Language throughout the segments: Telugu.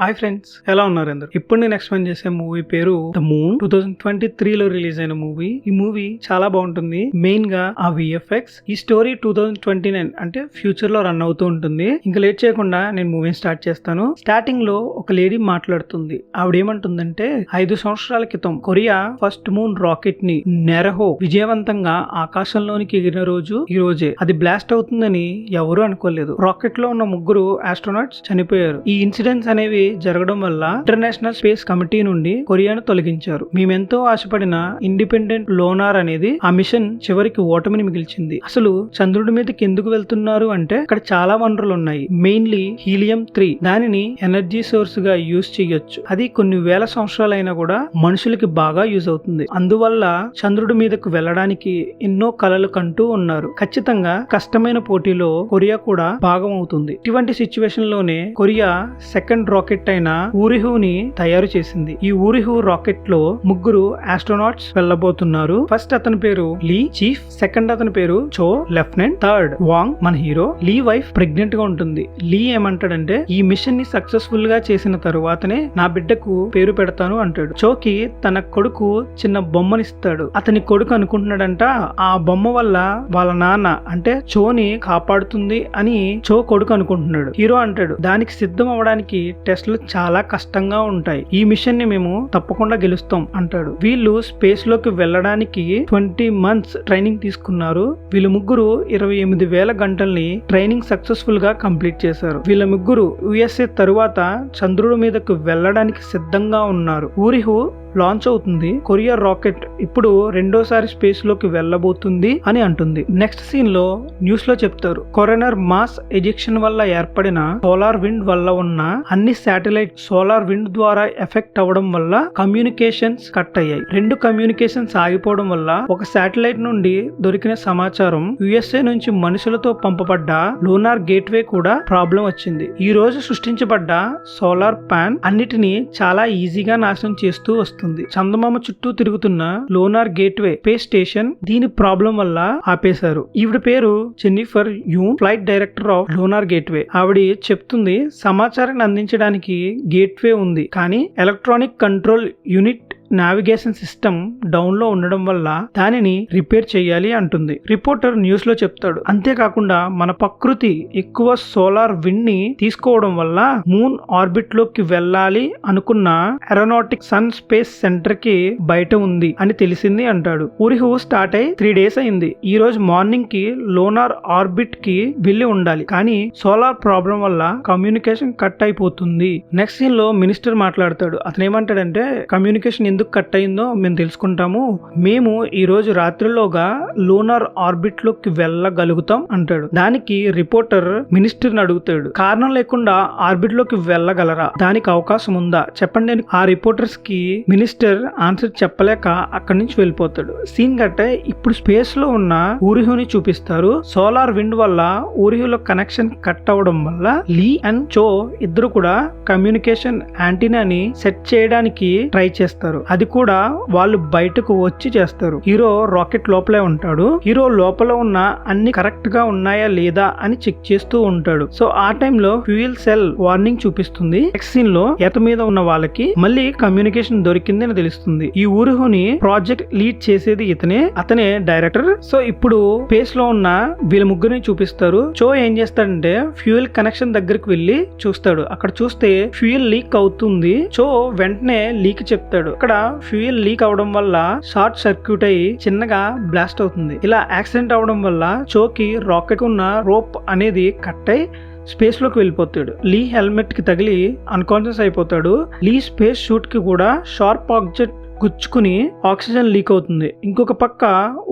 హాయ్ ఫ్రెండ్స్, ఎలా ఉన్నారు అందరు? ఇప్పుడు నేను ఎక్స్ప్లెయిన్ చేసే మూవీ పేరు ద మూన్. 2023 లో రిలీజ్ అయిన మూవీ. ఈ మూవీ చాలా బాగుంటుంది. మెయిన్ గా ఆ విఎఫ్ఎక్స్. ఈ స్టోరీ 2029 అంటే ఫ్యూచర్ లో రన్ అవుతూ ఉంటుంది. ఇంకా లేట్ చేయకుండా నేను మూవీ స్టార్ట్ చేస్తాను. స్టార్టింగ్ లో ఒక లేడీ మాట్లాడుతుంది. ఆవిడ ఏమంటుందంటే 5 సంవత్సరాల క్రితం కొరియా ఫస్ట్ మూన్ రాకెట్ ని నెరహో విజయవంతంగా ఆకాశంలోనికి ఎగిరిన రోజు ఈ రోజే. అది బ్లాస్ట్ అవుతుందని ఎవరు అనుకోలేదు. రాకెట్ లో ఉన్న ముగ్గురు ఆస్ట్రోనాట్స్ చనిపోయారు. ఈ ఇన్సిడెంట్స్ అనేవి జరగడం వల్ల ఇంటర్నేషనల్ స్పేస్ కమిటీ నుండి కొరియాను తొలగించారు. మేమెంతో ఆశపడిన ఇండిపెండెంట్ లోనార్ అనేది ఆ మిషన్ చివరికి ఓటమిని మిగిల్చింది. అసలు చంద్రుడి మీదకి ఎందుకు వెళ్తున్నారు అంటే అక్కడ చాలా వనరులు ఉన్నాయి. Mainly helium 3. దానిని ఎనర్జీ సోర్స్ గా యూజ్ చేయొచ్చు. అది కొన్ని వేల సంవత్సరాలైనా కూడా మనుషులకి బాగా యూజ్ అవుతుంది. అందువల్ల చంద్రుడి మీదకు వెళ్ళడానికి ఎన్నో కలలు కంటూ ఉన్నారు. ఖచ్చితంగా కష్టమైన పోటీలో కొరియా కూడా భాగం అవుతుంది. ఇటువంటి సిచ్యువేషన్ లోనే కొరియా సెకండ్ రాకెట్ అయిన ఊరిహుని తయారు చేసింది. ఈ ఊరిహు రాకెట్ లో ముగ్గురు ఆస్ట్రోనాట్స్ వెళ్ళబోతున్నారు. ఫస్ట్ అతని పేరు లీ, చీఫ్. సెకండ్ అతని పేరు చో, లెఫ్టినెంట్. థర్డ్ వాంగ్, మన హీరో. లీ వైఫ్ ప్రెగ్నెంట్ గా ఉంటుంది. లీ ఏమంటాడంటే ఈ మిషన్ ని సక్సెస్ఫుల్ గా చేసిన తరువాతనే నా బిడ్డకు పేరు పెడతాను అంటాడు. చోకి తన కొడుకు చిన్న బొమ్మనిస్తాడు. అతని కొడుకు అనుకుంటున్నాడంట ఆ బొమ్మ వల్ల వాళ్ళ నాన్న అంటే చోని కాపాడుతుంది అని చో కొడుకు అనుకుంటున్నాడు. హీరో అంటాడు దానికి సిద్ధం అవడానికి టెస్ట్లు చాలా కష్టంగా ఉంటాయి. ఈ మిషన్ ని మేము తప్పకుండా గెలుస్తాం అంటాడు. వీళ్ళు స్పేస్ లోకి వెళ్ళడానికి 20 months ట్రైనింగ్ తీసుకున్నారు. వీళ్ళు ముగ్గురు 28,000 గంటల్ని ట్రైనింగ్ సక్సెస్ఫుల్ గా కంప్లీట్ చేశారు. వీళ్ళ ముగ్గురు యుఎస్ఏ తరువాత చంద్రుడి మీదకు వెళ్ళడానికి సిద్ధంగా ఉన్నారు. ఊరిహు లాంచ్ అవుతుంది. కొరియా రాకెట్ ఇప్పుడు రెండోసారి స్పేస్ లోకి వెళ్ళబోతుంది అని అంటుంది. నెక్స్ట్ సీన్ లో న్యూస్ లో చెప్తారు కొరెనర్ మాస్ ఎజెక్షన్ వల్ల ఏర్పడిన సోలార్ విండ్ వల్ల ఉన్న అన్ని శాటిలైట్ సోలార్ విండ్ ద్వారా ఎఫెక్ట్ అవ్వడం వల్ల కమ్యూనికేషన్స్ కట్ అయ్యాయి. 2 కమ్యూనికేషన్స్ ఆగిపోవడం వల్ల ఒక శాటిలైట్ నుండి దొరికిన సమాచారం యుఎస్ఏ నుంచి మనుషులతో పంపబడ్డ లూనార్ గేట్వే కూడా ప్రాబ్లం వచ్చింది. ఈ రోజు సృష్టించబడ్డ సోలార్ ప్యాన్ అన్నిటినీ చాలా ఈజీగా నాశనం చేస్తూ వస్తుంది. చందమామ చుట్టూ తిరుగుతున్న లోనార్ గేట్వే స్పేస్ స్టేషన్ దీని ప్రాబ్లం వల్ల ఆపేశారు. ఈవిడ పేరు Jennifer Yoon, flight director of lunar gateway. ఆవిడ చెప్తుంది సమాచారాన్ని అందించడానికి గేట్వే ఉంది కానీ electronic control unit navigation system down లో ఉండడం వల్ల దానిని రిపేర్ చేయాలి అంటుంది. రిపోర్టర్ న్యూస్ లో చెప్తాడు. అంతేకాకుండా మన ప్రకృతి ఎక్కువ సోలార్ విండ్ ని తీసుకోవడం వల్ల మూన్ ఆర్బిట్ లోకి వెళ్ళాలి అనుకున్న ఏరోనాటిక్ సన్ స్పేస్ సెంటర్ కి బయట ఉంది అని తెలిసింది అంటాడు. ఊరిహు స్టార్ట్ అయి 3 days అయింది. ఈ రోజు మార్నింగ్ కి లోనార్ ఆర్బిట్ కి వెళ్లి ఉండాలి కానీ సోలార్ ప్రాబ్లం వల్ల కమ్యూనికేషన్ కట్ అయిపోతుంది. నెక్స్ట్ సీన్ లో మినిస్టర్ మాట్లాడతాడు. అతను ఏమంటాడంటే కమ్యూనికేషన్ ఎందుకు కట్ అయిందో మేము తెలుసుకుంటాము. మేము ఈ రోజు రాత్రిలోగా లూనార్ ఆర్బిట్ లోకి వెళ్ళగలుగుతాం అంటాడు. దానికి రిపోర్టర్ మినిస్టర్ ని అడుగుతాడు కారణం లేకుండా ఆర్బిట్ లోకి వెళ్ళగలరా, దానికి అవకాశం ఉందా చెప్పండి. ఆ రిపోర్టర్స్ కి మినిస్టర్ ఆన్సర్ చెప్పలేక అక్కడి నుంచి వెళ్ళిపోతాడు. సీన్ కట్టే ఇప్పుడు స్పేస్ లో ఉన్న ఊరిహుని చూపిస్తారు. సోలార్ విండ్ వల్ల ఊరిహులో కనెక్షన్ కట్ అవడం వల్ల లీ అండ్ చో ఇద్దరు కూడా కమ్యూనికేషన్ యాంటీనాని సెట్ చేయడానికి ట్రై చేస్తారు. అది కూడా వాళ్ళు బయటకు వచ్చి చేస్తారు. హీరో రాకెట్ లోపలే ఉంటాడు. హీరో లోపల ఉన్న అన్ని కరెక్ట్ గా ఉన్నాయా లేదా అని చెక్ చేస్తూ ఉంటాడు. సో ఆ టైంలో ఫ్యూయల్ సెల్ వార్నింగ్ చూపిస్తుంది. నెక్స్ట్ సీన్ లో ఎర్త్ మీద ఉన్న వాళ్ళకి మళ్ళీ కమ్యూనికేషన్ దొరికింది అని తెలుస్తుంది. ఈ ఊరిహుని ప్రాజెక్ట్ లీడ్ చేసేది అతనే డైరెక్టర్. సో ఇప్పుడు స్పేస్ లో ఉన్న వీళ్ళ ముగ్గురిని చూపిస్తారు. చో ఏం చేస్తాడంటే ఫ్యూయల్ కనెక్షన్ దగ్గరికి వెళ్లి చూస్తాడు. అక్కడ చూస్తే ఫ్యూయల్ లీక్ అవుతుంది. చో వెంటనే లీక్ చెప్తాడు. అక్కడ ఫ్యూయల్ లీక్ అవడం వల్ల షార్ట్ సర్క్యూట్ అయ్యి చిన్నగా బ్లాస్ట్ అవుతుంది. ఇలా యాక్సిడెంట్ అవడం వల్ల చోకి రాకెట్ ఉన్న రోప్ అనేది కట్ అయి స్పేస్ లోకి వెళ్ళిపోతాడు. లీ హెల్మెట్ కి తగిలి అన్కాన్షియస్ అయిపోతాడు. లీ స్పేస్ షూట్ కి కూడా షార్ప్ ఆబ్జెక్ట్ గుచ్చుకుని ఆక్సిజన్ లీక్ అవుతుంది. ఇంకొక పక్క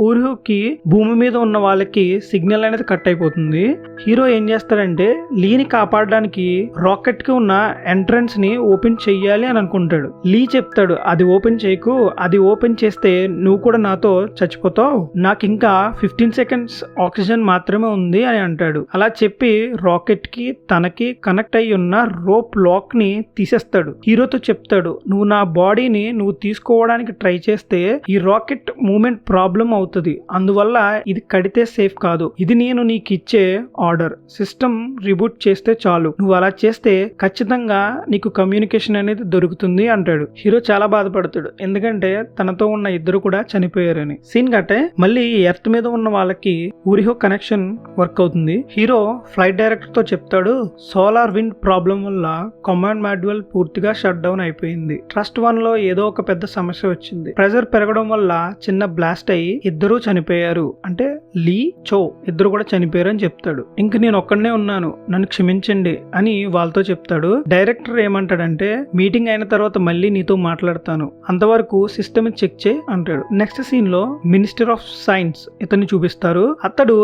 ఊరిహుకి భూమి మీద ఉన్న వాళ్ళకి సిగ్నల్ అనేది కట్ అయిపోతుంది. హీరో ఏం చేస్తాడంటే లీని కాపాడడానికి రాకెట్ కి ఉన్న ఎంట్రన్స్ ని ఓపెన్ చెయ్యాలి అని అనుకుంటాడు. లీ చెప్తాడు అది ఓపెన్ చేయకు, అది ఓపెన్ చేస్తే నువ్వు కూడా నాతో చచ్చిపోతావు, నాకు ఇంకా 15 seconds ఆక్సిజన్ మాత్రమే ఉంది అని అంటాడు. అలా చెప్పి రాకెట్ కి తనకి కనెక్ట్ అయి ఉన్న రోప్ లాక్ ని తీసేస్తాడు. హీరోతో చెప్తాడు నువ్వు నా బాడీని నువ్వు తీసుకో చేరుకోవడానికి ట్రై చేస్తే ఈ రాకెట్ మూమెంట్ ప్రాబ్లం అవుతుంది, అందువల్ల ఇది కడితే సేఫ్ కాదు, ఇది నేను నీకు ఇచ్చే ఆర్డర్, సిస్టమ్ రిబూట్ చేస్తే చాలు, నువ్వు అలా చేస్తే ఖచ్చితంగా నీకు కమ్యూనికేషన్ అనేది దొరుకుతుంది అంటాడు. హీరో చాలా బాధపడతాడు, ఎందుకంటే తనతో ఉన్న ఇద్దరు కూడా చనిపోయారని. సీన్ కట్టే మళ్ళీ ఎర్త్ మీద ఉన్న వాళ్ళకి ఊరిహో కనెక్షన్ వర్క్ అవుతుంది. హీరో ఫ్లైట్ డైరెక్టర్ తో చెప్తాడు, సోలార్ విండ్ ప్రాబ్లం వల్ల కమాండ్ మాడ్యూల్ పూర్తిగా షట్ డౌన్ అయిపోయింది. ట్రస్ట్ 1 లో ఏదో ఒక పెద్ద సమస్య వచ్చింది, ప్రెజర్ పెరగడం వల్ల చిన్న బ్లాస్ట్ అయ్యి ఇద్దరు చనిపోయారు, అంటే లీ చో ఇద్దరు కూడా చనిపోయారు అని చెప్తాడు. ఇంక నేను ఒక్కడనే ఉన్నాను, నన్ను క్షమించండి అని వాళ్ళతో చెప్తాడు. డైరెక్టర్ ఏమంటాడంటే, మీటింగ్ అయిన తర్వాత మళ్ళీ నీతో మాట్లాడతాను, అంతవరకు సిస్టమ్ చెక్ చేయి అంటాడు. నెక్స్ట్ సీన్ లో మినిస్టర్ ఆఫ్ సైన్స్ ఇతన్ని చూపిస్తారు. అతడు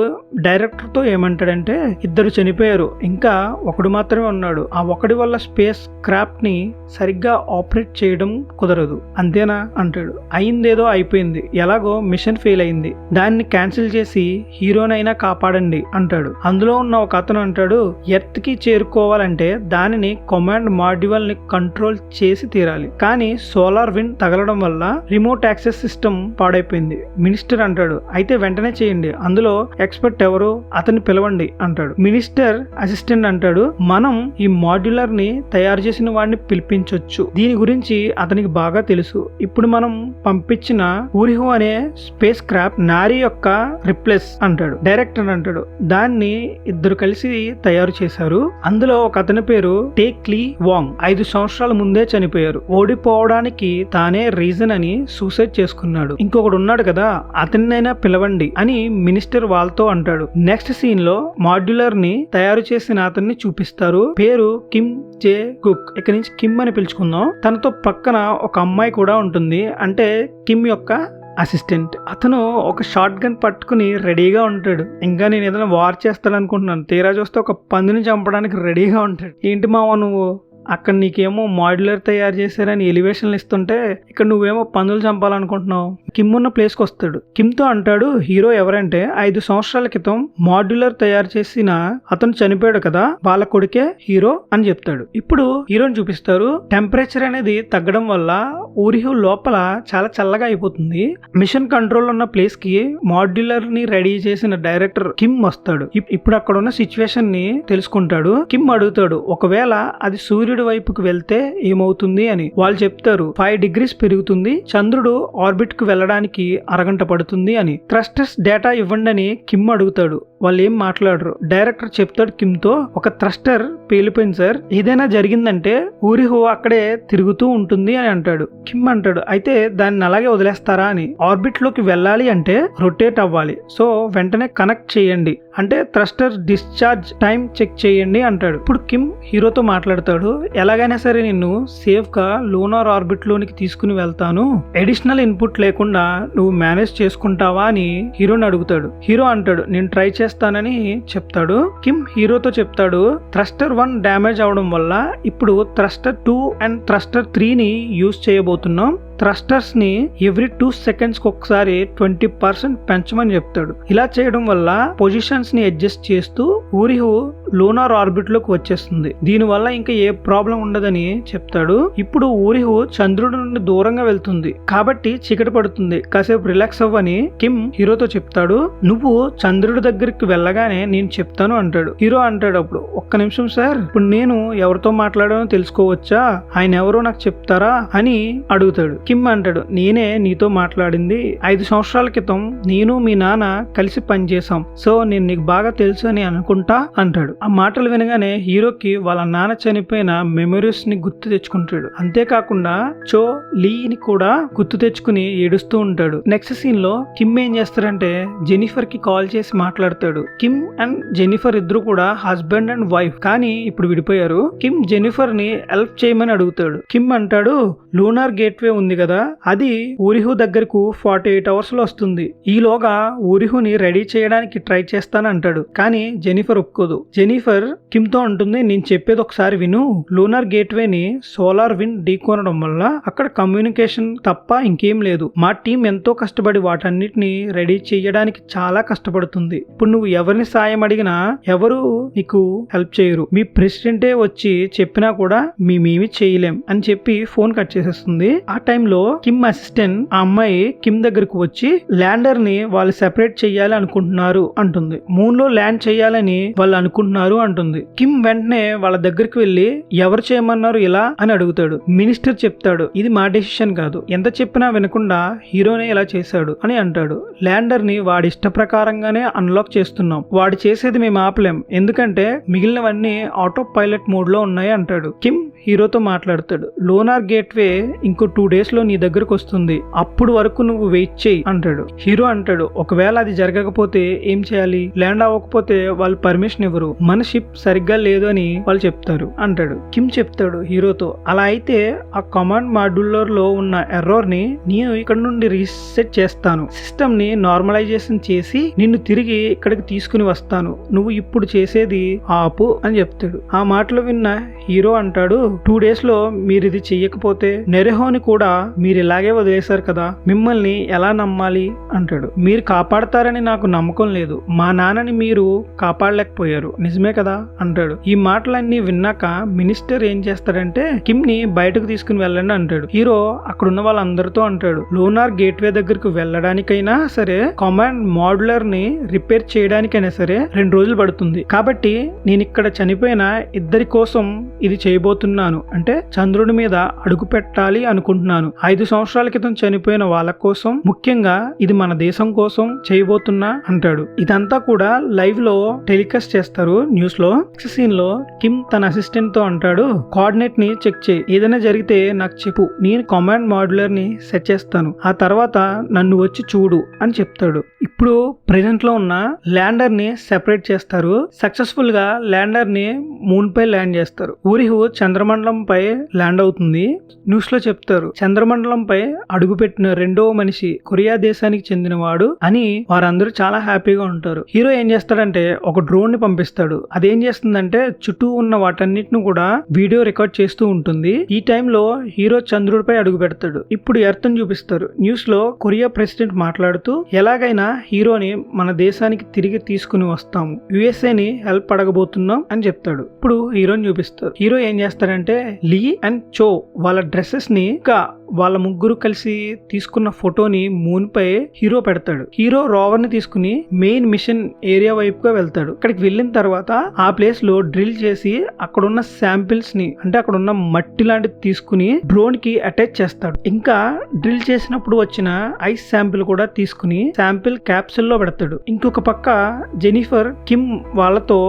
డైరెక్టర్ తో ఏమంటాడంటే, ఇద్దరు చనిపోయారు, ఇంకా ఒకడు మాత్రమే ఉన్నాడు, ఆ ఒకడి వల్ల స్పేస్ క్రాఫ్ట్ ని సరిగ్గా ఆపరేట్ చేయడం కుదరదు, అంతేనా అంటాడు. అయిందేదో అయిపోయింది, ఎలాగో మిషన్ ఫెయిల్ అయింది, దాన్ని క్యాన్సిల్ చేసి హీరోనైనా కాపాడండి అంటాడు. అందులో ఉన్న ఒక అతను అంటాడు, ఎర్త్ కి చేరుకోవాలంటే దానిని కమాండ్ మాడ్యూల్ ని కంట్రోల్ చేసి తీరాలి, కానీ సోలార్ విండ్ తగలడం వల్ల రిమోట్ యాక్సెస్ సిస్టమ్ పాడైపోయింది. మినిస్టర్ అంటాడు, అయితే వెంటనే చేయండి, అందులో ఎక్స్పర్ట్ ఎవరు, అతన్ని పిలవండి అంటాడు. మినిస్టర్ అసిస్టెంట్ అంటాడు, మనం ఈ మాడ్యులర్ ని తయారు చేసిన వాడిని పిలిపించొచ్చు, దీని గురించి అతనికి బాగా తెలుసు, ఇప్పుడు మనం పంపించిన ఊరిహో అనే స్పేస్ క్రాఫ్ట్ నారీ యొక్క రిప్లేస్ అంటాడు. డైరెక్టర్ అంటాడు, దాన్ని ఇద్దరు కలిసి తయారు చేశారు, అందులో ఒక అతని పేరు టేక్ లీ వాంగ్ 5 సంవత్సరాల ముందే చనిపోయారు, ఓడిపోవడానికి తానే రీజన్ అని సూసైడ్ చేసుకున్నాడు, ఇంకొకడు ఉన్నాడు కదా అతన్నైనా పిలవండి అని మినిస్టర్ వాళ్ళతో అంటాడు. నెక్స్ట్ సీన్ లో మాడ్యులర్ ని తయారు చేసిన అతన్ని చూపిస్తారు, పేరు కిమ్ జే కుక్, ఇక్కడి నుంచి కిమ్ అని పిలుచుకుందాం. తనతో పక్కన ఒక అమ్మాయి కూడా ఉంటుంది, అంటే కిమ్ యొక్క అసిస్టెంట్. అతను ఒక షార్ట్ గన్ పట్టుకుని రెడీగా ఉంటాడు, ఇంకా నేను ఏదైనా వార్ చేస్తాను అనుకుంటున్నాను, తీరా చూస్తే ఒక పందిని చంపడానికి రెడీగా ఉంటాడు. ఏంటి మావా నువ్వు, అక్కడ నీకేమో మాడ్యులర్ తయారు చేశారని ఎలివేషన్లు ఇస్తుంటే ఇక్కడ నువ్వేమో పందులు చంపాలనుకుంటున్నావు. కిమ్ ఉన్న ప్లేస్కి వస్తాడు. కిమ్ తో అంటాడు, హీరో ఎవరంటే 5 సంవత్సరాల క్రితం మాడ్యులర్ తయారు చేసిన అతను చనిపోయాడు కదా, వాళ్ళ కొడుకే హీరో అని చెప్తాడు. ఇప్పుడు హీరోని చూపిస్తారు. టెంపరేచర్ అనేది తగ్గడం వల్ల ఊరిహో లోపల చాలా చల్లగా అయిపోతుంది. మిషన్ కంట్రోల్ ఉన్న ప్లేస్ కి మాడ్యులర్ ని రెడీ చేసిన డైరెక్టర్ కిమ్ వస్తాడు. ఇప్పుడు అక్కడ ఉన్న సిచ్యువేషన్ ని తెలుసుకుంటాడు. కిమ్ అడుగుతాడు, ఒకవేళ అది సూర్యుడు వైపుకు వెళ్తే ఏమవుతుంది అని. వాళ్ళు చెప్తారు 5 degrees పెరుగుతుంది, చంద్రుడు ఆర్బిట్ కు వెళ్ళడానికి అరగంట పడుతుంది అని. థ్రస్టర్స్ డేటా ఇవ్వండి అని కిమ్ అడుగుతాడు. వాళ్ళు ఏం మాట్లాడరు. డైరెక్టర్ చెప్తాడు కిమ్ తో, ఒక థ్రస్టర్ పేలిపోయింది సార్, ఏదైనా జరిగిందంటే ఊరిహో అక్కడే తిరుగుతూ ఉంటుంది అని అంటాడు. కిమ్ అంటాడు, అయితే దాన్ని అలాగే వదిలేస్తారా అని. ఆర్బిట్ లోకి వెళ్ళాలి అంటే రొటేట్ అవ్వాలి, సో వెంటనే కనెక్ట్ చేయండి, అంటే థ్రస్టర్ డిశ్చార్జ్ టైం చెక్ చేయండి అంటాడు. ఇప్పుడు కిమ్ హీరోతో మాట్లాడతాడు, ఎలాగైనా సరే నిన్ను సేఫ్ గా లూనార్ ఆర్బిట్ లోనికి తీసుకుని వెళ్తాను, అడిషనల్ ఇన్పుట్ లేకుండా నువ్వు మేనేజ్ చేసుకుంటావా అని హీరోని అడుగుతాడు. హీరో అంటాడు, నేను ట్రై చేస్తానని చెప్తాడు. కిమ్ హీరోతో చెప్తాడు, థ్రస్టర్ 1 డ్యామేజ్ అవడం వల్ల ఇప్పుడు థ్రస్టర్ 2 అండ్ థ్రస్టర్ 3 ని యూజ్ చేయబోతున్నాం, థ్రస్టర్స్ ని ఎవ్రీ 2 seconds ఒకసారి 20% పెంచమని చెప్తాడు. ఇలా చేయడం వల్ల పొజిషన్స్ ని అడ్జస్ట్ చేస్తూ ఊరిహో లూనార్ ఆర్బిట్ లోకి వచ్చేస్తుంది, దీని వల్ల ఇంకా ఏ ప్రాబ్లం ఉండదని చెప్తాడు. ఇప్పుడు ఊరిహో చంద్రుడి నుండి దూరంగా వెళ్తుంది కాబట్టి చీకటి పడుతుంది, కాసేపు రిలాక్స్ అవ్వని కిమ్ హీరోతో చెప్తాడు. నువ్వు చంద్రుడి దగ్గరికి వెళ్ళగానే నేను చెప్తాను అంటాడు. హీరో అంటాడు అప్పుడు, ఒక్క నిమిషం సార్, ఇప్పుడు నేను ఎవరితో మాట్లాడానో తెలుసుకోవచ్చా, ఆయన ఎవరో నాకు చెప్తారా అని అడుగుతాడు. కిమ్ అంటాడు, నేనే నీతో మాట్లాడింది, 5 సంవత్సరాల క్రితం నేను మీ నాన్న కలిసి పనిచేసాం, సో నేను నీకు బాగా తెలుసు అని అనుకుంటా అంటాడు. ఆ మాటలు వినగానే హీరోకి వాళ్ళ నాన్న చనిపోయిన మెమరీస్ ని గుర్తు తెచ్చుకుంటాడు. అంతేకాకుండా చో లీని కూడా గుర్తు తెచ్చుకుని ఏడుస్తూ ఉంటాడు. నెక్స్ట్ సీన్ లో కిమ్ ఏం చేస్తాడంటే జెనిఫర్ కి కాల్ చేసి మాట్లాడతాడు. కిమ్ అండ్ జెనిఫర్ ఇద్దరు కూడా హస్బెండ్ అండ్ వైఫ్, కానీ ఇప్పుడు విడిపోయారు. కిమ్ జెనిఫర్ ని హెల్ప్ చేయమని అడుగుతాడు. కిమ్ అంటాడు, లూనార్ గేట్వే ఉంది కదా, అది ఊరిహో దగ్గరకు 48 hours లో వస్తుంది, ఈలోగా ఊరిహోని రెడీ చేయడానికి ట్రై చేస్తాను అంటాడు. కానీ జెనిఫర్ ఒప్పుకోదు. జెనిఫర్ కిమ్ తో అంటుంది, నేను చెప్పేది ఒకసారి విను, లూనార్ గేట్వే ని సోలార్ విండ్ ఢీకొనడం వల్ల అక్కడ కమ్యూనికేషన్ తప్ప ఇంకేం లేదు, మా టీం ఎంతో కష్టపడి వాటన్నిటిని రెడీ చేయడానికి చాలా కష్టపడుతుంది, ఇప్పుడు నువ్వు ఎవరిని సాయం అడిగినా ఎవరు నీకు హెల్ప్ చేయరు, మీ ప్రెసిడెంటే వచ్చి చెప్పినా కూడా మేమేమి చేయలేం అని చెప్పి ఫోన్ కట్ చేసేస్తుంది. ఆ టైం టైంలో కిమ్ అసిస్టెంట్ ఆ అమ్మాయి కిమ్ దగ్గరకు వచ్చి ల్యాండర్ ని వాళ్ళు సెపరేట్ చెయ్యాలి అనుకుంటున్నారు అంటుంది. మూన్ లో ల్యాండ్ చేయాలని వాళ్ళు అనుకుంటున్నారు అంటుంది. కిమ్ వెంటనే వాళ్ళ దగ్గరికి వెళ్లి ఎవరు చేయమన్నారు ఇలా అని అడుగుతాడు. మినిస్టర్ చెప్తాడు ఇది మా డెసిషన్ కాదు, ఎంత చెప్పినా వినకుండా హీరోనే ఇలా చేశాడు అని అంటాడు. ల్యాండర్ ని వాడి ఇష్ట ప్రకారంగానే అన్లాక్ చేస్తున్నాం, వాడు చేసేది మేము ఆపలేం, ఎందుకంటే మిగిలినవన్నీ ఆటో పైలట్ మోడ్ లో ఉన్నాయి అంటాడు. కిమ్ హీరోతో మాట్లాడతాడు. లోనార్ గేట్వే ఇంకో 2 days లో నీ దగ్గరకు వస్తుంది, అప్పుడు వరకు నువ్వు వెయిట్ చేయి అంటాడు. హీరో అంటాడు ఒకవేళ అది జరగకపోతే ఏం చేయాలి, ల్యాండ్ అవ్వకపోతే వాళ్ళు పర్మిషన్ ఇవ్వరు, మన షిప్ సరిగ్గా లేదు అని వాళ్ళు చెప్తారు అంటాడు. కిమ్ చెప్తాడు హీరోతో అలా అయితే ఆ కమాండ్ మాడ్యూలర్ లో ఉన్న ఎర్రర్ ని నేను ఇక్కడ నుండి రీసెట్ చేస్తాను, సిస్టమ్ ని నార్మలైజేషన్ చేసి నిన్ను తిరిగి ఇక్కడికి తీసుకుని వస్తాను, నువ్వు ఇప్పుడు చేసేది ఆపు అని చెప్తాడు. ఆ మాటలు విన్న హీరో అంటాడు 2 days లో మీరు ఇది చెయ్యకపోతే నెరెహోని కూడా మీరు ఇలాగే వదిలేశారు కదా, మిమ్మల్ని ఎలా నమ్మాలి అంటాడు. మీరు కాపాడతారని నాకు నమ్మకం లేదు, మా నాన్నని మీరు కాపాడలేకపోయారు నిజమే కదా అంటాడు. ఈ మాటలన్నీ విన్నాక మినిస్టర్ ఏం చేస్తాడంటే కిమ్ ని బయటకు తీసుకుని వెళ్ళండి అంటాడు. హీరో అక్కడున్న వాళ్ళందరితో అంటాడు లోనార్ గేట్వే దగ్గరకు వెళ్ళడానికైనా సరే కమాండ్ మాడ్యులర్ ని రిపేర్ చేయడానికైనా సరే 2 రోజులు పడుతుంది, కాబట్టి నేను ఇక్కడ చనిపోయిన ఇద్దరి కోసం ఇది చేయబోతున్నాను, అంటే చంద్రుడి మీద అడుగు పెట్టాలి అనుకుంటున్నాను. 5 సంవత్సరాల క్రితం చనిపోయిన వాళ్ళ కోసం, ముఖ్యంగా ఇది మన దేశం కోసం చేయబోతున్నా అంటాడు. ఇదంతా కూడా లైవ్ లో టెలికాస్ట్ చేస్తారు న్యూస్ లో. నెక్స్ట్ సీన్ లో కిమ్ తన అసిస్టెంట్ తో అంటాడు కోఆర్డినేట్ ని చెక్ చేయి, ఏదైనా జరిగితే నాకు చెప్పు, నేను కమాండ్ మాడ్యులర్ ని సెట్ చేస్తాను, ఆ తర్వాత నన్ను వచ్చి చూడు అని చెప్తాడు. ఇప్పుడు ప్రెజెంట్ లో ఉన్న ల్యాండర్ ని సెపరేట్ చేస్తారు. సక్సెస్ఫుల్ గా ల్యాండర్ ని మూన్ పై ల్యాండ్ చేస్తారు. ఊరిహు చంద్రమండలం పై ల్యాండ్ అవుతుంది. న్యూస్ లో చెప్తారు చంద్రమండలం పై అడుగుపెట్టిన 2వ మనిషి కొరియా దేశానికి చెందినవాడు అని. వారందరూ చాలా హ్యాపీగా ఉంటారు. హీరో ఏం చేస్తాడంటే ఒక డ్రోన్ ని పంపిస్తాడు. అదేం చేస్తుందంటే చుట్టూ ఉన్న వాటన్నిటిని కూడా వీడియో రికార్డ్ చేస్తూ ఉంటుంది. ఈ టైంలో హీరో చంద్రుడిపై అడుగు పెడతాడు. ఇప్పుడు ఎర్త్ ని చూపిస్తారు. న్యూస్ లో కొరియా ప్రెసిడెంట్ మాట్లాడుతూ ఎలాగైనా హీరోని మన దేశానికి తిరిగి తీసుకుని వస్తాము, యుఎస్ఏని హెల్ప్ అడగబోతున్నాం అని చెప్తాడు. ఇప్పుడు హీరోని చూపిస్తారు. హీరో ఏం చేస్తాడంటే లీ అండ్ చో వాళ్ళ డ్రెస్సెస్ ని వాళ్ళ ముగ్గురు కలిసి తీసుకున్న ఫోటోని మూన్ పై హీరో పెడతాడు. హీరో రోవర్ ని తీసుకుని మెయిన్ మిషన్ ఏరియా వైపుగా వెళ్తాడు. అక్కడికి వెళ్ళిన తర్వాత ఆ ప్లేస్ లో డ్రిల్ చేసి అక్కడున్న శాంపిల్స్ ని, అంటే అక్కడున్న మట్టి లాంటిది తీసుకుని డ్రోన్ కి అటాచ్ చేస్తాడు. ఇంకా డ్రిల్ చేసినప్పుడు వచ్చిన ఐస్ శాంపిల్ కూడా తీసుకుని శాంపిల్ క్యాప్సూల్ లో పెడతాడు. ఇంకొక పక్క జెనిఫర్ కిమ్ వాళ్ళతో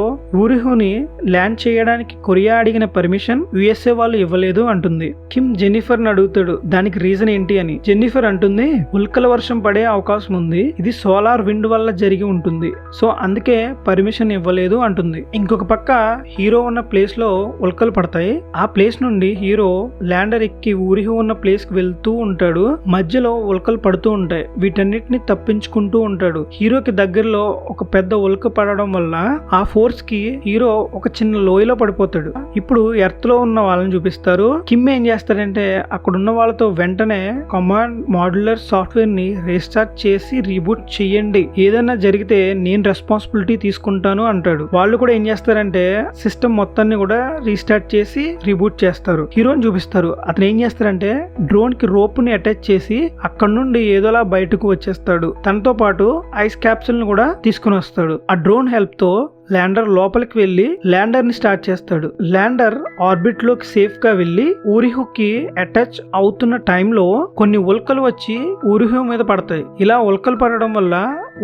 ఊరిహోని ల్యాండ్ చేయడానికి కొరియా అడిగిన పర్మిషన్ యుఎస్ఏ వాళ్ళు ఇవ్వలేదు అంటుంది. కిమ్ జెనిఫర్ ని అడుగుతాడు దానికి రీజన్ ఏంటి అని. జెన్నిఫర్ అంటుంది ఉల్కల వర్షం పడే అవకాశం ఉంది, ఇది సోలార్ విండ్ వల్ల జరిగి ఉంటుంది, సో అందుకే పర్మిషన్ ఇవ్వలేదు అంటుంది. ఇంకొక పక్క హీరో ఉన్న ప్లేస్ లో ఉల్కలు పడతాయి. ఆ ప్లేస్ నుండి హీరో ల్యాండర్ ఎక్కి ఊరిహో ఉన్న ప్లేస్ కి వెళ్తూ ఉంటాడు. మధ్యలో ఉల్కలు పడుతూ ఉంటాయి. వీటన్నిటిని తప్పించుకుంటూ ఉంటాడు. హీరోకి దగ్గరలో ఒక పెద్ద ఉల్క పడడం వల్ల ఆ ఫోర్స్ కి హీరో ఒక చిన్న లోయలో పడిపోతాడు. ఇప్పుడు ఎర్త్ లో ఉన్న వాళ్ళని చూపిస్తారు. కిమ్ ఏం చేస్తాడంటే అక్కడున్న వాళ్ళతో వెంటనే కమాండ్ మాడ్యులర్ సాఫ్ట్వేర్ ని రీస్టార్ట్ చేసి రీబూట్ చేయండి, ఏదైనా జరిగితే నేను రెస్పాన్సిబిలిటీ తీసుకుంటాను అంటాడు. వాళ్ళు కూడా ఏం చేస్తారంటే సిస్టమ్ మొత్తాన్ని కూడా రీస్టార్ట్ చేసి రీబూట్ చేస్తారు. హీరోని చూపిస్తారు. అతను ఏం చేస్తారంటే డ్రోన్ కి రోప్ ని అటాచ్ చేసి అక్కడ నుండి ఏదోలా బయటకు వచ్చేస్తాడు. తనతో పాటు ఐస్ క్యాప్సూల్ ని కూడా తీసుకుని వస్తాడు. ఆ డ్రోన్ హెల్ప్ తో ల్యాండర్ లోపలికి వెళ్లి ల్యాండర్ ని స్టార్ట్ చేస్తాడు. ల్యాండర్ ఆర్బిట్ లోకి సేఫ్ గా వెళ్లి ఊరిహుకి అటాచ్ అవుతున్న టైంలో కొన్ని ఉల్కలు వచ్చి ఊరిహు మీద పడతాయి. ఇలా ఉల్కలు పడడం వల్ల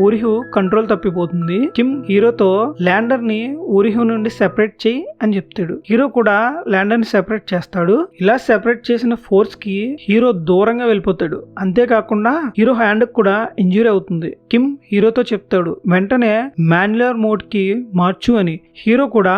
ఊరిహు కంట్రోల్ తప్పిపోతుంది. కిమ్ హీరోతో ల్యాండర్ ని ఊరిహు నుండి సెపరేట్ చేయి అని చెప్తాడు. హీరో కూడా ల్యాండర్ ని సెపరేట్ చేస్తాడు. ఇలా సెపరేట్ చేసిన ఫోర్స్ కి హీరో దూరంగా వెళ్ళిపోతాడు. అంతేకాకుండా హీరో హ్యాండ్ కూడా ఇంజూరీ అవుతుంది. కిమ్ హీరోతో చెప్తాడు వెంటనే మాన్యులర్ మోడ్ కి మార్చు అని. హీరో కూడా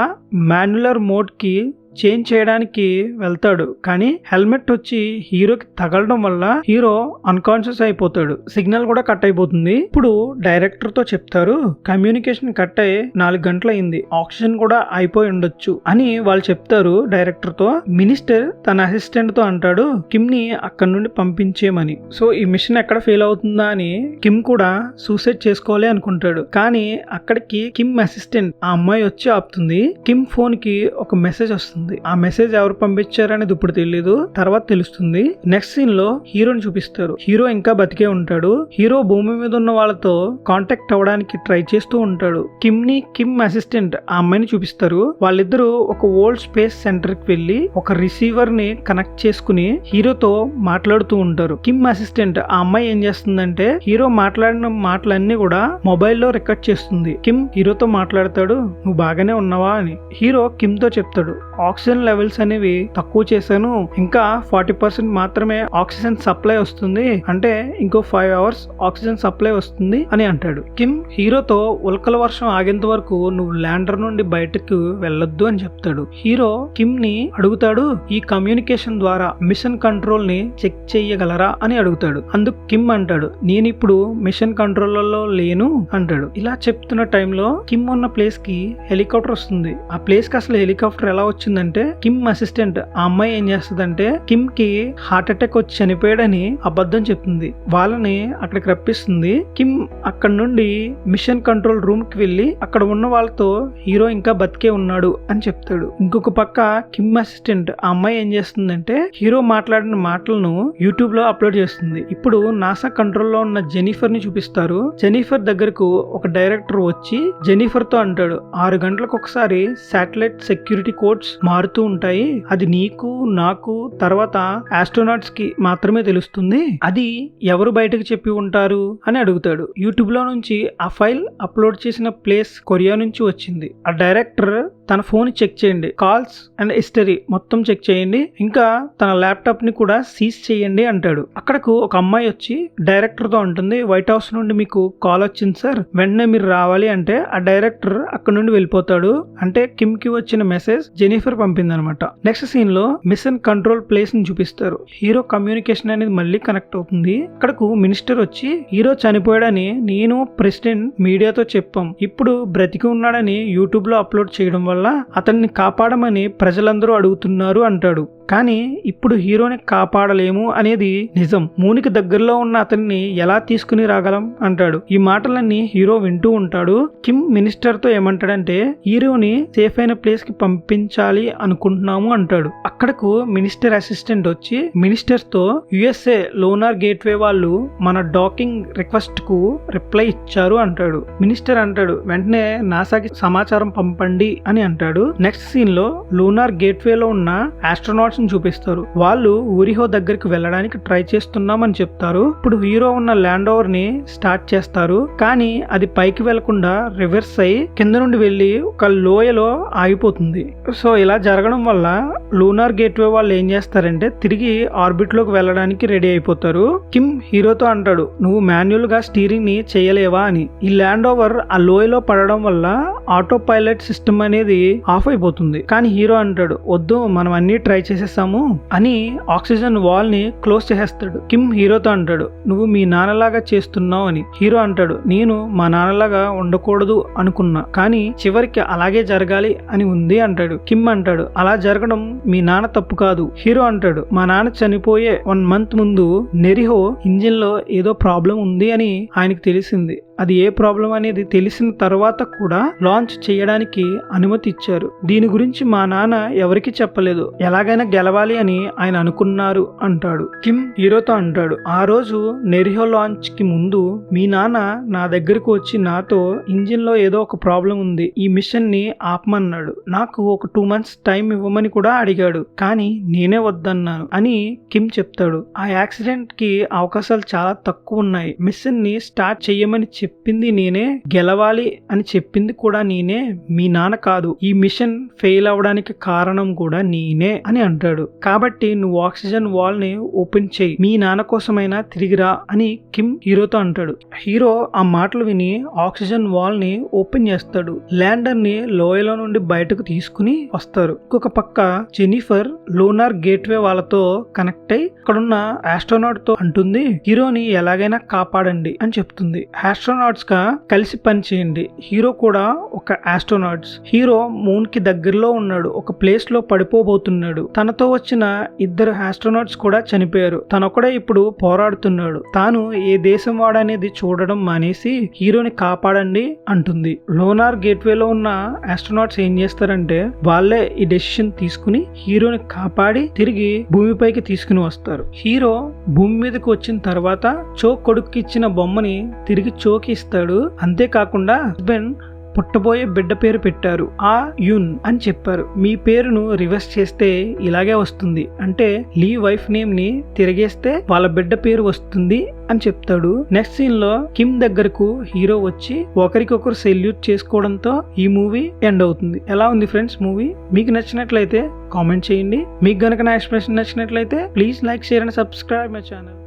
మాన్యులర్ మోడ్ కి చేంజ్ చేయడానికి వెళ్తాడు. కానీ హెల్మెట్ వచ్చి హీరోకి తగలడం వల్ల హీరో అన్కాన్షియస్ అయిపోతాడు. సిగ్నల్ కూడా కట్ అయిపోతుంది. ఇప్పుడు డైరెక్టర్ తో చెప్తారు కమ్యూనికేషన్ కట్ అయ్యి 4 గంటలైంది, ఆక్సిజన్ కూడా అయిపోయి ఉండొచ్చు అని వాళ్ళు చెప్తారు డైరెక్టర్ తో. మినిస్టర్ తన అసిస్టెంట్ తో అంటాడు కిమ్ ని అక్కడి నుండి పంపించేయమని. సో ఈ మిషన్ ఎక్కడ ఫెయిల్ అవుతుందా అని కిమ్ కూడా సూసైడ్ చేసుకోవాలి అనుకుంటాడు. కానీ అక్కడికి కిమ్ అసిస్టెంట్ ఆ అమ్మాయి వచ్చి ఆపుతుంది. కిమ్ ఫోన్ కి ఒక మెసేజ్ వస్తుంది. వస్తుంది. ఆ మెసేజ్ ఎవరు పంపించారు అనేది ఇప్పుడు తెలియదు, తర్వాత తెలుస్తుంది. నెక్స్ట్ సీన్ లో హీరోని చూపిస్తారు. హీరో ఇంకా బతికే ఉంటాడు. హీరో భూమి మీద ఉన్న వాళ్ళతో కాంటాక్ట్ అవ్వడానికి ట్రై చేస్తూ ఉంటాడు. కిమ్ అసిస్టెంట్ ఆ అమ్మాయిని చూపిస్తారు. వాళ్ళిద్దరూ ఒక ఓల్డ్ స్పేస్ సెంటర్ కి వెళ్లి ఒక రిసీవర్ ని కనెక్ట్ చేసుకుని హీరోతో మాట్లాడుతూ ఉంటారు. కిమ్ అసిస్టెంట్ ఆ అమ్మాయి ఏం చేస్తుందంటే హీరో మాట్లాడిన మాటలన్నీ కూడా మొబైల్లో రికార్డ్ చేస్తుంది. కిమ్ హీరోతో మాట్లాడతాడు, నువ్వు బాగానే ఉన్నావా అని. హీరో కిమ్ తో చెప్తాడు, ఆక్సిజన్ లెవెల్స్ అనేవి తక్కువ చేశాను, ఇంకా 40% మాత్రమే ఆక్సిజన్ సప్లై వస్తుంది, అంటే ఇంకో 5 hours ఆక్సిజన్ సప్లై వస్తుంది అని అంటాడు. కిమ్ హీరోతో ఉల్కల వర్షం ఆగేంత వరకు నువ్వు ల్యాండర్ నుండి బయటకు వెళ్ళొద్దు అని చెప్తాడు. హీరో కిమ్ ని అడుగుతాడు, ఈ కమ్యూనికేషన్ ద్వారా మిషన్ కంట్రోల్ ని చెక్ చేయగలరా అని అడుగుతాడు. అందుకు కిమ్ అంటాడు, నేను ఇప్పుడు మిషన్ కంట్రోల్లో లేను అంటాడు. ఇలా చెప్తున్న టైంలో కిమ్ ఉన్న ప్లేస్ కి హెలికాప్టర్ వస్తుంది. ఆ ప్లేస్ కి అసలు హెలికాప్టర్ ఎలా వచ్చిందంటే కిమ్ అసిస్టెంట్ ఆ అమ్మాయి ఏం చేస్తుందంటే కిమ్ కి హార్ట్ అటాక్ వచ్చి చనిపోయాడని అబద్ధం చెప్తుంది. వాళ్ళని అక్కడికి రప్పిస్తుంది. కిమ్ అక్కడ నుండి మిషన్ కంట్రోల్ రూమ్ కి వెళ్లి అక్కడ ఉన్న వాళ్ళతో హీరో ఇంకా బతికే ఉన్నాడు అని చెప్తాడు. ఇంకొక పక్క కిమ్ అసిస్టెంట్ ఆ అమ్మాయి ఏం చేస్తుందంటే హీరో మాట్లాడిన మాటలను యూట్యూబ్ లో అప్లోడ్ చేస్తుంది. ఇప్పుడు నాసా కంట్రోల్ లో ఉన్న జెనిఫర్ ని చూపిస్తారు. జెనిఫర్ దగ్గరకు ఒక డైరెక్టర్ వచ్చి జెనిఫర్ తో అంటాడు, 6 గంటలకు ఒకసారి శాటిలైట్ సెక్యూరిటీ కోడ్స్ మారుతూ ఉంటాయి, అది నీకు నాకు తర్వాత ఆస్ట్రోనాట్స్ కి మాత్రమే తెలుస్తుంది, అది ఎవరు బయటకు చెప్పి ఉంటారు అని అడుగుతాడు. యూట్యూబ్ లో నుంచి ఆ ఫైల్ అప్లోడ్ చేసిన ప్లేస్ కొరియా నుంచి వచ్చింది. ఆ డైరెక్టర్ తన ఫోన్ చెక్ చేయండి, కాల్స్ అండ్ హిస్టరీ మొత్తం చెక్ చేయండి, ఇంకా తన ల్యాప్టాప్ ని కూడా సీజ్ చేయండి అంటాడు. అక్కడకు ఒక అమ్మాయి వచ్చి డైరెక్టర్ తో ఉంటుంది, వైట్ హౌస్ నుండి మీకు కాల్ వచ్చింది సార్, వెంటనే మీరు రావాలి అంటే ఆ డైరెక్టర్ అక్కడ నుండి వెళ్ళిపోతాడు. అంటే కిమ్ కి వచ్చిన మెసేజ్ జెనిఫర్ పంపింది అనమాట. నెక్స్ట్ సీన్ లో మిషన్ కంట్రోల్ ప్లేస్ ని చూపిస్తారు. హీరో కమ్యూనికేషన్ అనేది మళ్ళీ కనెక్ట్ అవుతుంది. అక్కడకు మినిస్టర్ వచ్చి హీరో చనిపోయాడని నేను ప్రెసిడెంట్ మీడియాతో చెప్పాం, ఇప్పుడు బ్రతికి ఉన్నాడని యూట్యూబ్ లో అప్లోడ్ చేయడం వల్ల అతన్ని కాపాడమని ప్రజలందరూ అడుగుతున్నారు అంటాడు. కానీ ఇప్పుడు హీరోని కాపాడలేము అనేది నిజం, మూనికి దగ్గరలో ఉన్న అతన్ని ఎలా తీసుకుని రాగలం అంటాడు. ఈ మాటలన్నీ హీరో వింటూ ఉంటాడు. కిమ్ మినిస్టర్ తో ఏమంటాడంటే హీరోని సేఫ్ అయిన ప్లేస్ కి పంపించాలి అనుకుంటున్నాము అంటాడు. అక్కడకు మినిస్టర్ అసిస్టెంట్ వచ్చి మినిస్టర్ తో యుఎస్ఏ లోనార్ గేట్వే వాళ్ళు మన డాకింగ్ రిక్వెస్ట్ కు రిప్లై ఇచ్చారు అంటాడు. మినిస్టర్ అంటాడు, వెంటనే నాసాకి సమాచారం పంపండి అని అంటాడు. నెక్స్ట్ సీన్ లో లూనార్ గేట్వే లో ఉన్న ఆస్ట్రోనాట్స్ చూపిస్తారు. వాళ్ళు ఊరిహో దగ్గరికి వెళ్ళడానికి ట్రై చేస్తున్నామని చెప్తారు. ఇప్పుడు హీరో ఉన్న ల్యాండ్ ఓవర్ ని స్టార్ట్ చేస్తారు, కానీ అది పైకి వెళ్లకుండా రివర్స్ అయి కింద నుండి వెళ్లి ఒక లోయలో ఆగిపోతుంది. సో ఇలా జరగడం వల్ల లూనార్ గేట్వే వాళ్ళు ఏం చేస్తారంటే తిరిగి ఆర్బిట్ లోకి వెళ్ళడానికి రెడీ అయిపోతారు. కిమ్ హీరోతో అంటాడు, నువ్వు మాన్యువల్ గా స్టీరింగ్ ని చేయలేవా అని. ఈ ల్యాండ్ ఓవర్ ఆ లోయలో పడడం వల్ల ఆటో పైలట్ సిస్టమ్ అనేది ఆఫ్ అయిపోతుంది. కానీ హీరో అంటాడు, వద్దు మనం అన్ని ట్రై చేసేసాము అని ఆక్సిజన్ వాల్ ని క్లోజ్ చేసేస్తాడు. కిమ్ హీరోతో అంటాడు, నువ్వు మీ నాన్నలాగా చేస్తున్నావు అని. హీరో అంటాడు, నేను మా నాన్నలాగా ఉండకూడదు అనుకున్నా, కానీ చివరికి అలాగే జరగాలి అని ఉంది అంటాడు. కిమ్ అంటాడు, అలా జరగడం మీ నాన్న తప్పు కాదు. హీరో అంటాడు, మా నాన్న చనిపోయే 1 month ముందు నెరిహో ఇంజిన్ లో ఏదో ప్రాబ్లం ఉంది అని ఆయనకు తెలిసింది. అది ఏ ప్రాబ్లం అనేది తెలిసిన తర్వాత కూడా లాంచ్ చేయడానికి అనుమతి ఇచ్చారు. దీని గురించి మా నాన్న ఎవరికి చెప్పలేదు, ఎలాగైనా గెలవాలి అని ఆయన అనుకున్నారు అంటాడు. కిమ్ హీరోతో అంటాడు, ఆ రోజు నెరిహో లాంచ్ కి ముందు మీ నాన్న నా దగ్గరకు వచ్చి నాతో ఇంజిన్ లో ఏదో ఒక ప్రాబ్లం ఉంది, ఈ మిషన్ ని ఆపమన్నాడు. నాకు ఒక 2 months టైం ఇవ్వమని కూడా అడిగాడు, కానీ నేనే వద్దన్నాను అని కిమ్ చెప్తాడు. ఆ యాక్సిడెంట్ కి అవకాశాలు చాలా తక్కువ ఉన్నాయి, మిషన్ ని స్టార్ట్ చెయ్యమని చెప్పింది నేనే, గెలవాలి అని చెప్పింది కూడా నేనే, మీ నాన్న కాదు. ఈ మిషన్ ఫెయిల్ అవడానికి కారణం కూడా నేనే అని అంటాడు. కాబట్టి నువ్వు ఆక్సిజన్ వాల్ ని ఓపెన్ చేయి, మీ నాన్న కోసమైనా తిరిగిరా అని కిమ్ హీరోతో అంటాడు. హీరో ఆ మాటలు విని ఆక్సిజన్ వాల్ ని ఓపెన్ చేస్తాడు. ల్యాండర్ ని లోయలో నుండి బయటకు తీసుకుని వస్తారు. ఇంకొక పక్క జెనిఫర్ లూనార్ గేట్వే వాళ్ళతో కనెక్ట్ అయి అక్కడున్న ఆస్ట్రోనాట్ తో అంటుంది, హీరోని ఎలాగైనా కాపాడండి అని చెప్తుంది. ఆస్ట్రోనాట్ ఆస్ట్రోనాట్స్ గా కలిసి పనిచేయండి. హీరో కూడా ఒక ఆస్ట్రోనాట్స్. హీరో మూన్ కి దగ్గరలో ఉన్నాడు, ఒక ప్లేస్ లో పడిపోబోతున్నాడు. తనతో వచ్చిన ఇద్దరు ఆస్ట్రోనాట్స్ కూడా చనిపోయారు. తనొక్కడే ఇప్పుడు పోరాడుతున్నాడు. తాను ఏ దేశం వాడనేది చూడడం మానేసి హీరోని కాపాడండి అంటుంది. లోనార్ గేట్వేలో ఉన్న ఆస్ట్రోనాట్స్ ఏం చేస్తారంటే వాళ్ళే ఈ డెసిషన్ తీసుకుని హీరోని కాపాడి తిరిగి భూమిపైకి తీసుకుని వస్తారు. హీరో భూమి మీదకి వచ్చిన తర్వాత చో కొడుక్కి ఇచ్చిన బొమ్మని తిరిగి చోకి ఇస్తాడు. అంతేకాకుండా హస్బెండ్ పుట్టబోయే బిడ్డ పేరు పెట్టారు, ఆ యున్ అని చెప్పారు. మీ పేరును రివర్స్ చేస్తే ఇలాగే వస్తుంది, అంటే లీ వైఫ్ నేమ్ ని తిరిగేస్తే వాళ్ళ బిడ్డ పేరు వస్తుంది అని చెప్తాడు. నెక్స్ట్ సీన్ లో కిమ్ దగ్గరకు హీరో వచ్చి ఒకరికొకరు సెల్యూట్ చేసుకోవడంతో ఈ మూవీ ఎండ్ అవుతుంది. ఎలా ఉంది ఫ్రెండ్స్ మూవీ? మీకు నచ్చినట్లయితే కామెంట్ చేయండి. మీకు గనక నా ఎక్స్ప్రెషన్ నచ్చినట్లయితే please like, share and subscribe my channel.